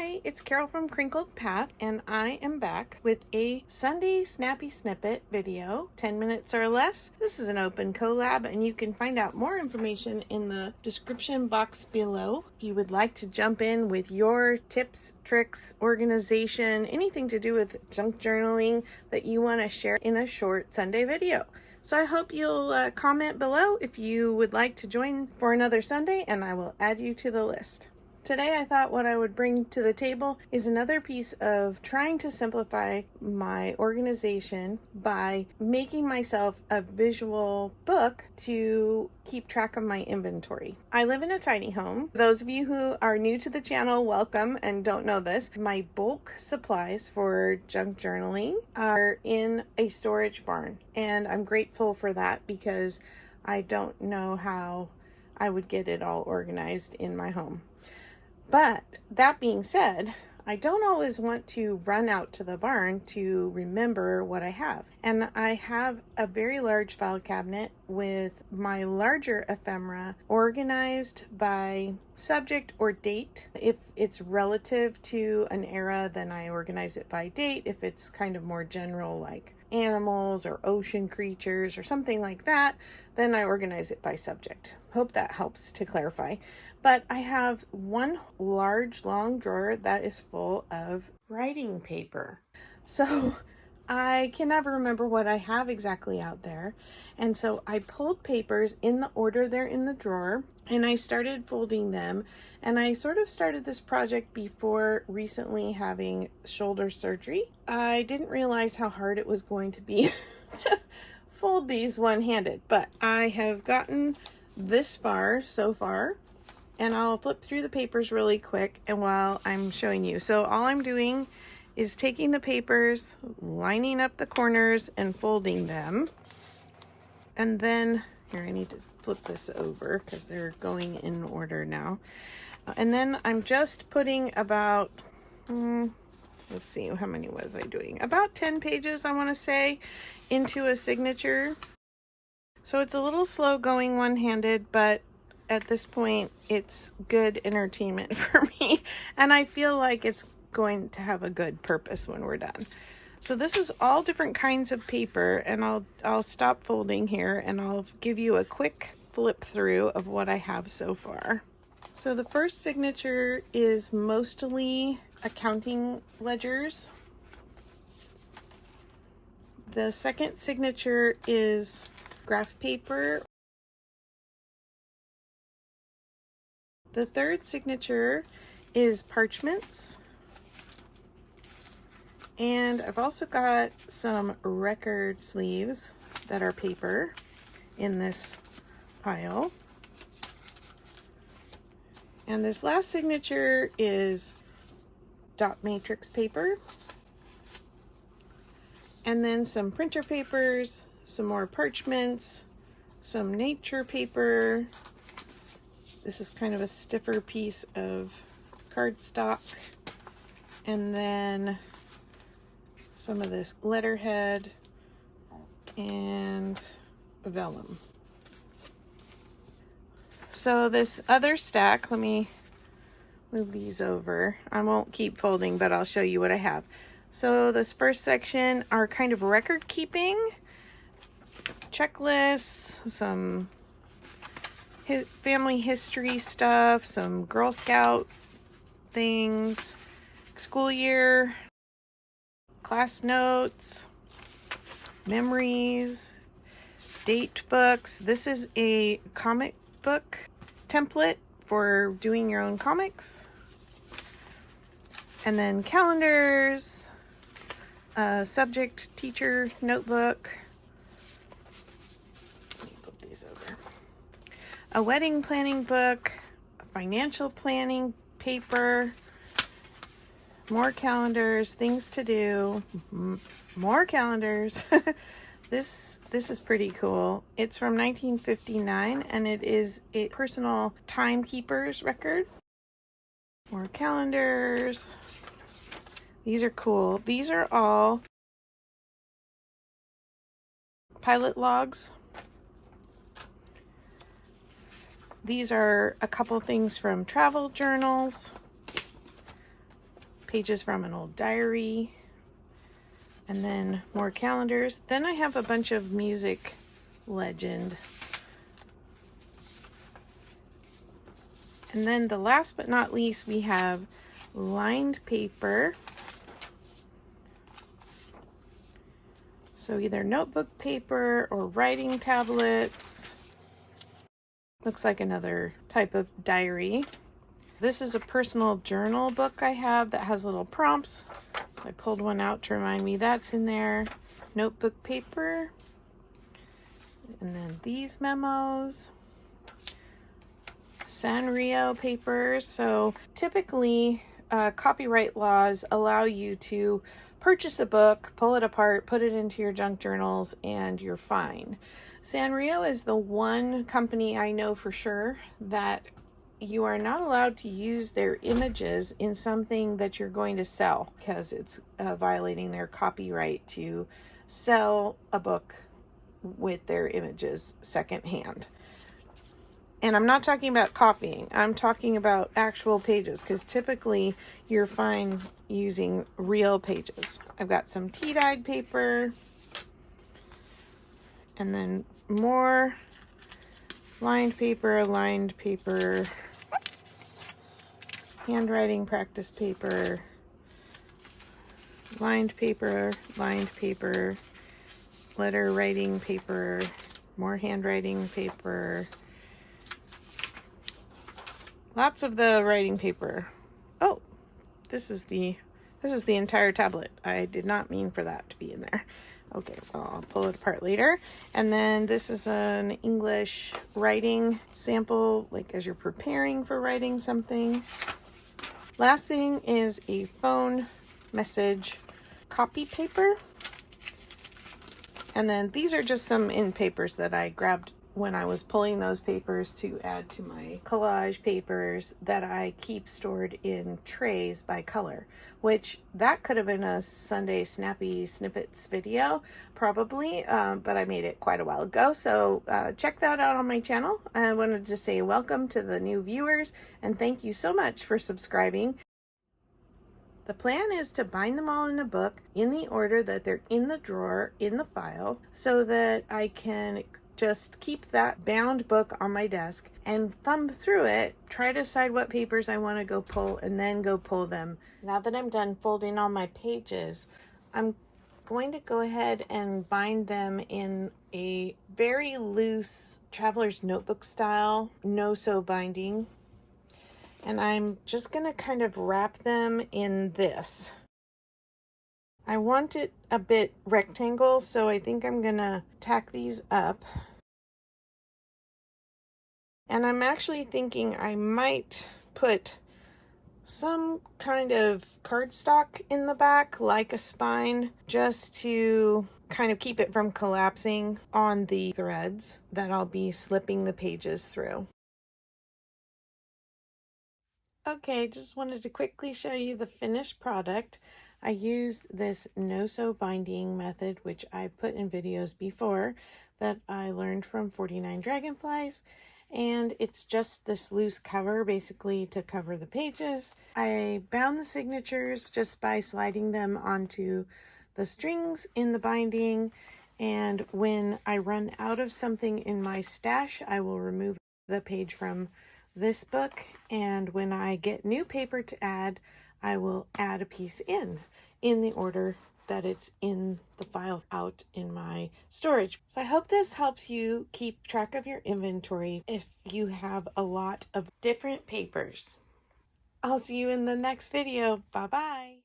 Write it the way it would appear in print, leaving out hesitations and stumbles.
Hi, it's Carol from CrinkledPath, and I am back with a Sunday Snappy Snippet video, 10 minutes or less. This is an open collab, and you can find out more information in the description box below. If you would like to jump in with your tips, tricks, organization, anything to do with junk journaling that you want to share in a short Sunday video. So I hope you'll comment below if you would like to join for another Sunday, and I will add you to the list. Today I thought what I would bring to the table is another piece of trying to simplify my organization by making myself a visual book to keep track of my inventory. I live in a tiny home. Those of you who are new to the channel, welcome, and don't know this. My bulk supplies for junk journaling are in a storage barn, and I'm grateful for that because I don't know how I would get it all organized in my home. But that being said, I don't always want to run out to the barn to remember what I have. And I have a very large file cabinet with my larger ephemera organized by subject or date. If it's relative to an era, then I organize it by date. If it's kind of more general, like animals or ocean creatures or something like that, then I organize it by subject. Hope that helps to clarify. But I have one large long drawer that is full of writing paper. So I can never remember what I have exactly out there. And so I pulled papers in the order they're in the drawer, and I started folding them. And I sort of started this project before recently having shoulder surgery. I didn't realize how hard it was going to be to fold these one-handed, but I have gotten this far so far. And I'll flip through the papers really quick and while I'm showing you. So all I'm doing is taking the papers, lining up the corners and folding them. And then, here, I need to flip this over because they're going in order now. And then I'm just putting about, let's see, how many was I doing? About 10 pages, I want to say, into a signature. So it's a little slow going one-handed, but at this point, it's good entertainment for me, and I feel like it's going to have a good purpose when we're done. So this is all different kinds of paper, and I'll stop folding here, and I'll give you a quick flip through of what I have so far. So the first signature is mostly accounting ledgers. The second signature is graph paper. The third signature is parchments. And I've also got some record sleeves that are paper in this pile. And this last signature is dot matrix paper. And then some printer papers, some more parchments, some nature paper. This is kind of a stiffer piece of cardstock, and then some of this letterhead and vellum. So this other stack, let me move these over. I won't keep folding, but I'll show you what I have. So this first section are kind of record keeping, checklists, some family history stuff, some Girl Scout things, school year, class notes, memories, date books. This is a comic book template for doing your own comics. And then calendars, subject teacher notebook. A wedding planning book, a financial planning paper, more calendars, things to do, more calendars. This is pretty cool. It's from 1959, and it is a personal timekeeper's record. More calendars. These are cool. These are all pilot logs. These are a couple things from travel journals. pages from an old diary, and then more calendars. Then I have a bunch of music legend. And then the last but not least, we have lined paper. So either notebook paper or writing tablets. Looks like another type of diary. This is a personal journal book I have that has little prompts. I pulled one out to remind me that's in there. Notebook paper. And then these memos. Sanrio paper. So typically copyright laws allow you to purchase a book, pull it apart, put it into your junk journals, and you're fine. Sanrio is the one company I know for sure that you are not allowed to use their images in something that you're going to sell, because it's violating their copyright to sell a book with their images secondhand. And I'm not talking about copying. I'm talking about actual pages, because typically you're fine using real pages. I've got some tea-dyed paper, and then more lined paper, handwriting practice paper, lined paper, letter writing paper, more handwriting paper. Lots of the writing paper. Oh, this is the entire tablet. I did not mean for that to be in there. Okay, well, I'll pull it apart later. And then this is an English writing sample, like as you're preparing for writing something. Last thing is a phone message copy paper. And then these are just some in papers that I grabbed when I was pulling those papers to add to my collage papers that I keep stored in trays by color, which that could have been a Sunday Snappy Snippets video, probably, but I made it quite a while ago. So check that out on my channel. I wanted to say welcome to the new viewers and thank you so much for subscribing. The plan is to bind them all in a book in the order that they're in the drawer in the file, so that I can just keep that bound book on my desk and thumb through it, try to decide what papers I want to go pull, and then go pull them. Now that I'm done folding all my pages, I'm going to go ahead and bind them in a very loose traveler's notebook style no-sew binding. And I'm just going to kind of wrap them in this. I want it a bit rectangle, so I think I'm going to tack these up. And I'm actually thinking I might put some kind of cardstock in the back, like a spine, just to kind of keep it from collapsing on the threads that I'll be slipping the pages through. Okay, just wanted to quickly show you the finished product. I used this no-sew binding method, which I put in videos before, that I learned from 49 Dragonflies. And it's just this loose cover, basically, to cover the pages. I bound the signatures just by sliding them onto the strings in the binding. And when I run out of something in my stash, I will remove the page from this book, and when I get new paper to add, I will add a piece in the order that it's in the file out in my storage. So I hope this helps you keep track of your inventory if you have a lot of different papers. I'll see you in the next video. Bye bye.